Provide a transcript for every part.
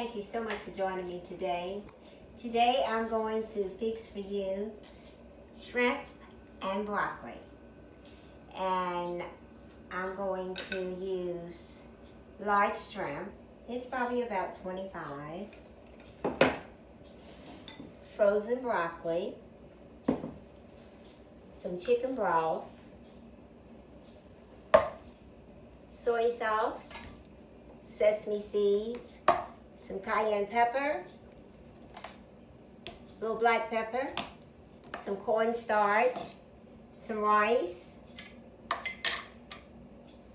thank you so much for joining me today. Today I'm going to fix for you shrimp and broccoli. And I'm going to use large shrimp. It's probably about 25. Frozen broccoli. Some chicken broth. Soy sauce. Sesame seeds. Some cayenne pepper. Little black pepper. Some cornstarch. Some rice.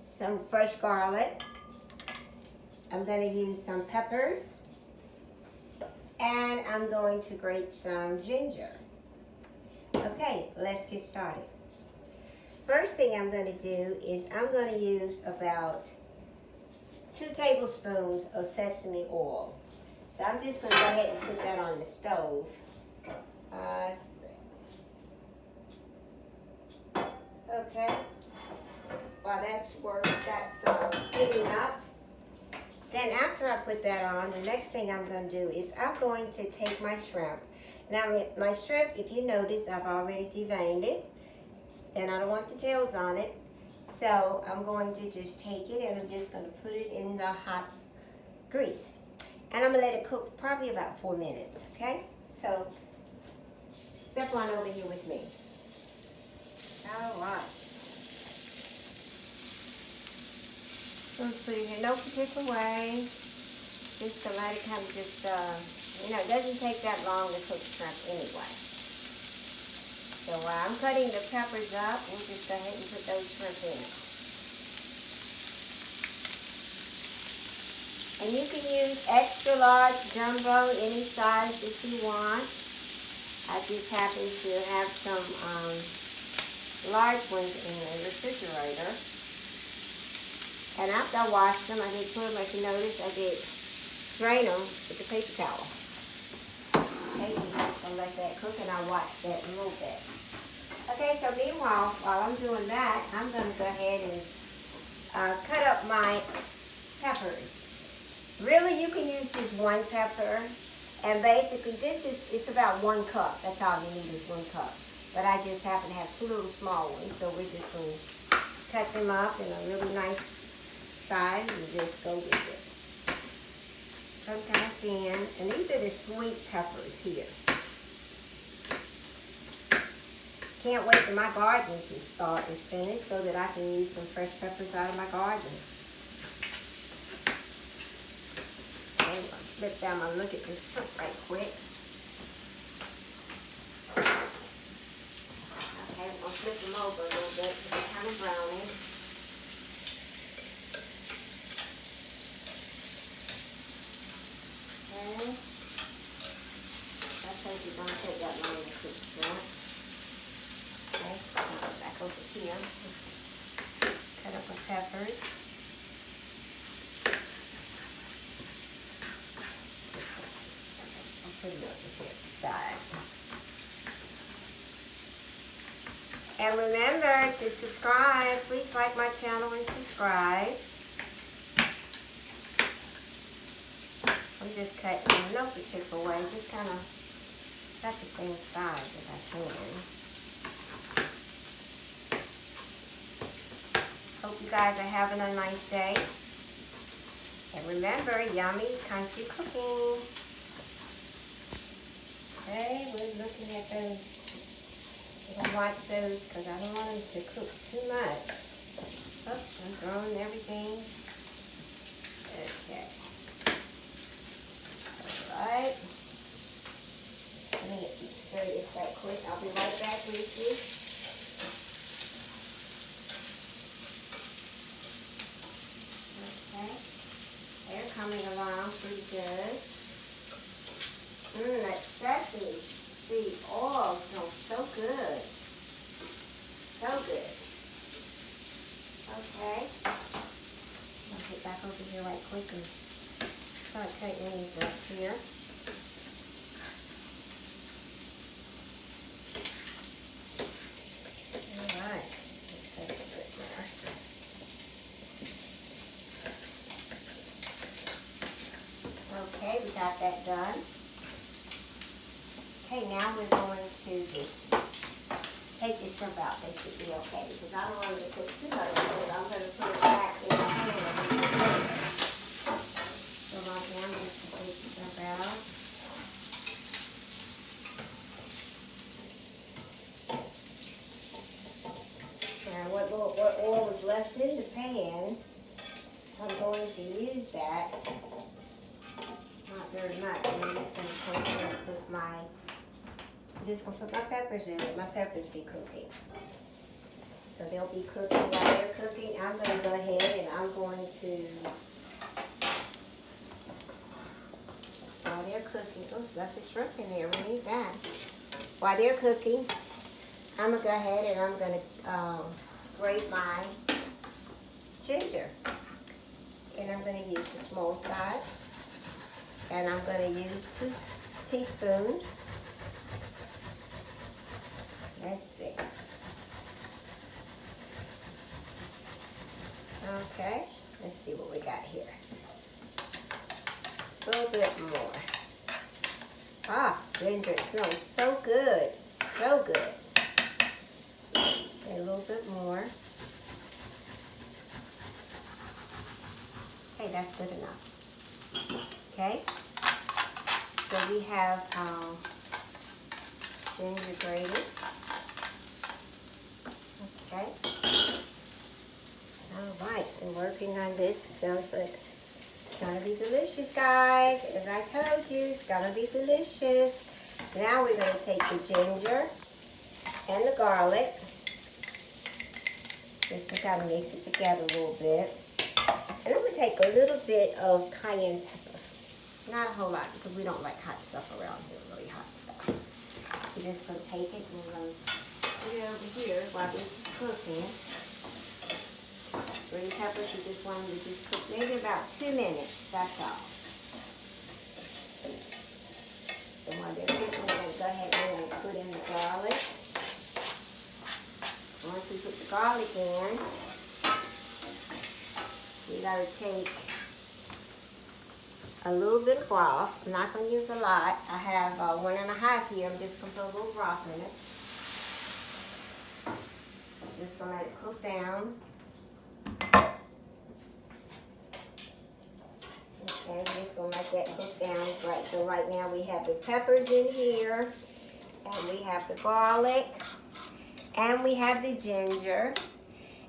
Some fresh garlic. I'm going to use some peppers. And I'm going to grate some ginger. Okay, let's get started. First thing I'm going to do is I'm going to use about 2 tablespoons of sesame oil. So I'm just going to go ahead and put that on the stove. Okay. While that's heating up. Then after I put that on, the next thing I'm going to do is I'm going to take my shrimp. Now my shrimp, if you notice, I've already deveined it. And I don't want the tails on it. So I'm going to just take it and I'm just going to put it in the hot grease. And I'm going to let it cook probably about 4 minutes, okay? So step on over here with me. All right. I'm putting it in no particular way. Just to let it kind of just, it doesn't take that long to cook shrimp anyway. So while I'm cutting the peppers up, we'll just go ahead and put those shrimp in. And you can use extra large, jumbo, any size that you want. I just happen to have some large ones in the refrigerator. And after I washed them, I did put them, if you notice, I did drain them with the paper towel. Okay, so I'm just going to let that cook and I'll watch that a little bit. Okay, so meanwhile, while I'm doing that, I'm going to go ahead and cut up my peppers. Really, you can use just 1 pepper. And basically, it's about 1 cup. That's all you need is 1 cup. But I just happen to have 2 little small ones, so we're just going to cut them up in a really nice size and just go with it. Some kind of thin. And these are the sweet peppers here. Can't wait till my garden is finished so that I can use some fresh peppers out of my garden. Okay, I'll flip down and look at this shrimp right quick. Okay, I'm going to flip them over a little bit so they're kind of browny. Okay. That's how you're going to take that long to cook shrimp. Okay, I'll go back over here. Cut up my peppers. I'll put it over here at the side. And remember to subscribe. Please like my channel and subscribe. I'm just cutting in no particular way, just kind of cut the same size as I can. Hope you guys are having a nice day. And remember, Yummy's Country Cooking. Okay, we're looking at those. We're going to watch those because I don't want them to cook too much. Oops, I'm throwing everything. Okay. Alright. Let me stir this right quick. I'll be right back with you. Okay. They're coming along pretty good. That sesame seed oil smells so good. So good. Okay. I'll get back over here right quick and start cutting these up here. Alright. Cut it a bit more. Okay, we got that done. Okay, now we're going to just take the shrimp out. They should be okay because I don't want to put too much in it. I'm going to put it back in the pan. So right now I'm just going to take the shrimp out. And what oil was left in the pan, I'm going to use that. Not very much. I'm just going to come in and put my peppers in it. My peppers be cooking. So they'll be cooking while they're cooking. I'm going to go ahead and I'm going to, while they're cooking, oh, left the shrimp in there. We need that. While they're cooking, I'm going to go ahead and I'm going to grate my ginger. And I'm going to use the small side. And I'm going to use 2 teaspoons. Let's see. Okay, let's see what we got here. A little bit more. Ah, ginger, it smells so good. So good. Okay, a little bit more. Okay, that's good enough. Okay, so we have ginger grated. Okay. All right, been working on this. Sounds like it's gonna be delicious, guys. As I told you, it's gonna be delicious. Now we're gonna take the ginger and the garlic. Just to kind of mix it together a little bit. And I'm gonna take a little bit of cayenne pepper. Not a whole lot because we don't like hot stuff around here, really hot stuff. We're just gonna take it and we're gonna put it over here while this is cooking. Green peppers, you just want them to just cook maybe about 2 minutes, that's all. So while they're cooking, we're going to go ahead and put in the garlic. Once we put the garlic in, we got to take a little bit of broth. I'm not going to use a lot. I have 1.5 here. I'm just going to put a little broth in it. Just going to let it cook down. Okay, we're just going to let that cook down. Right, so right now we have the peppers in here, and we have the garlic, and we have the ginger,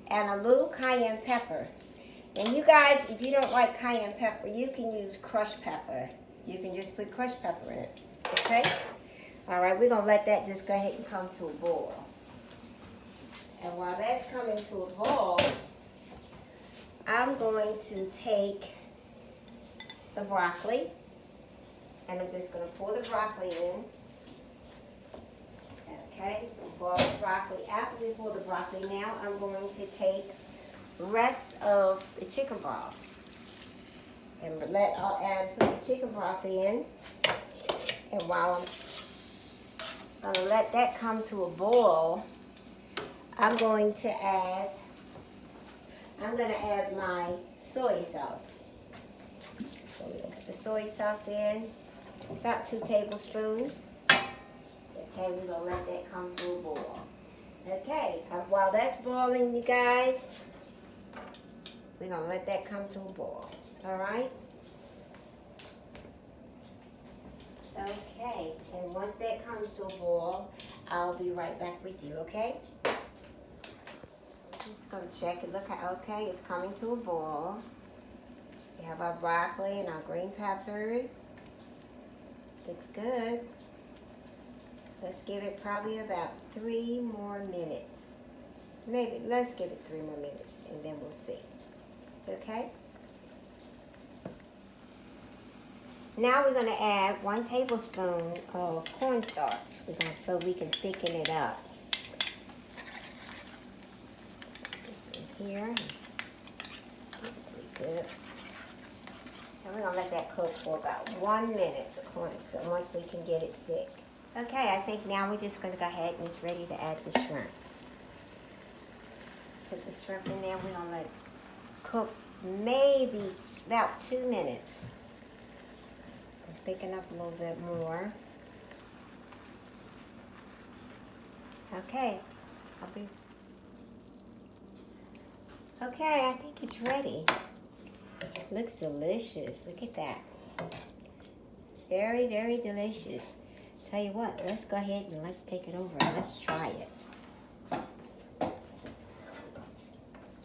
and a little cayenne pepper. And you guys, if you don't like cayenne pepper, you can use crushed pepper. You can just put crushed pepper in it, okay? All right, we're going to let that just go ahead and come to a boil. And while that's coming to a boil, I'm going to take the broccoli, and I'm just going to pour the broccoli in. Okay, boil the broccoli. After we pour the broccoli, now I'm going to take the rest of the chicken broth and put the chicken broth in. And while I'm going to let that come to a boil, I'm going to add my soy sauce. So we're going to put the soy sauce in, about 2 tablespoons. Okay, we're going to let that come to a boil. Okay, while that's boiling, you guys, we're going to let that come to a boil. All right? Okay, and once that comes to a boil, I'll be right back with you, okay? Just going to check it. Look how, okay, it's coming to a boil. We have our broccoli and our green peppers. Looks good. Let's give it probably about 3 more minutes. Maybe, let's give it 3 more minutes and then we'll see. Okay? Now we're going to add 1 tablespoon of cornstarch so we can thicken it up. Put this in here. Really good. And we're going to let that cook for about 1 minute, the corn, so once we can get it thick. Okay, I think now we're just going to go ahead and it's ready to add the shrimp. Put the shrimp in there. We're going to let it cook maybe about 2 minutes. picking up a little bit more. Okay, okay, I think it's ready. Looks delicious. Look at that. Very, very delicious. Tell you what, let's go ahead and let's take it over and let's try it.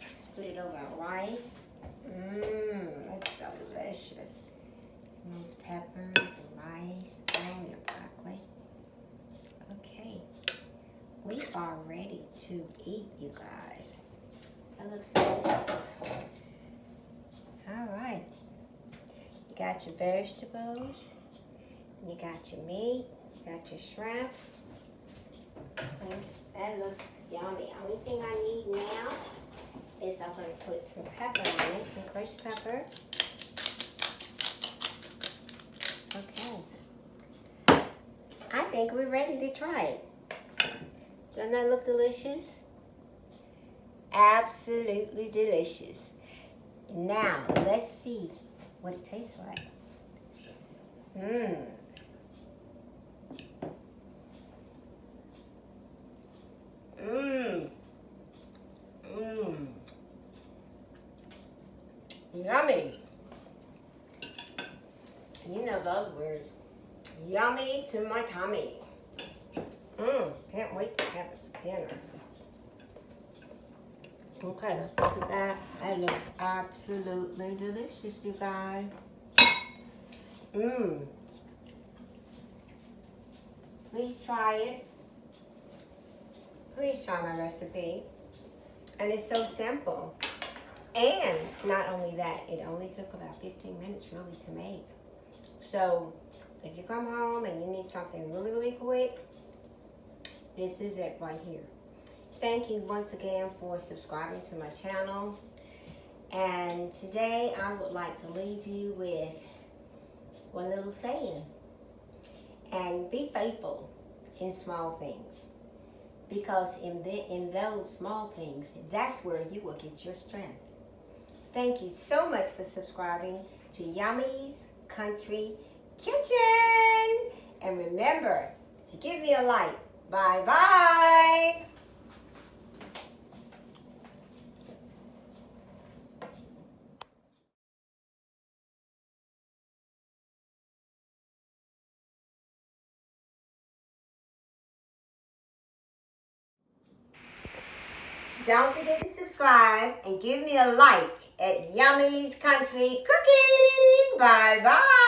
Let's put it over our rice. That's delicious. Some those peppers and rice and your broccoli. Okay, we are ready to eat, you guys. That looks delicious. All right. You got your vegetables. You got your meat. You got your shrimp. That looks yummy. Only thing I need now is I'm going to put some pepper on it, some crushed pepper. Okay. I think we're ready to try it. Doesn't that look delicious? Absolutely delicious. Now, let's see what it tastes like. Yummy. You know those words. Yummy to my tummy. Can't wait to have it for dinner. Okay, let's look at that. That looks absolutely delicious, you guys. Please try it. Please try my recipe. And it's so simple. And not only that, it only took about 15 minutes really to make. So if you come home and you need something really, really quick, this is it right here. Thank you once again for subscribing to my channel. And today I would like to leave you with one little saying. And be faithful in small things. Because in those small things, that's where you will get your strength. Thank you so much for subscribing to Yummy's Country Kitchen. And remember to give me a like. Bye-bye. Don't forget to subscribe and give me a like at Yummy's Country Cooking. Bye-bye.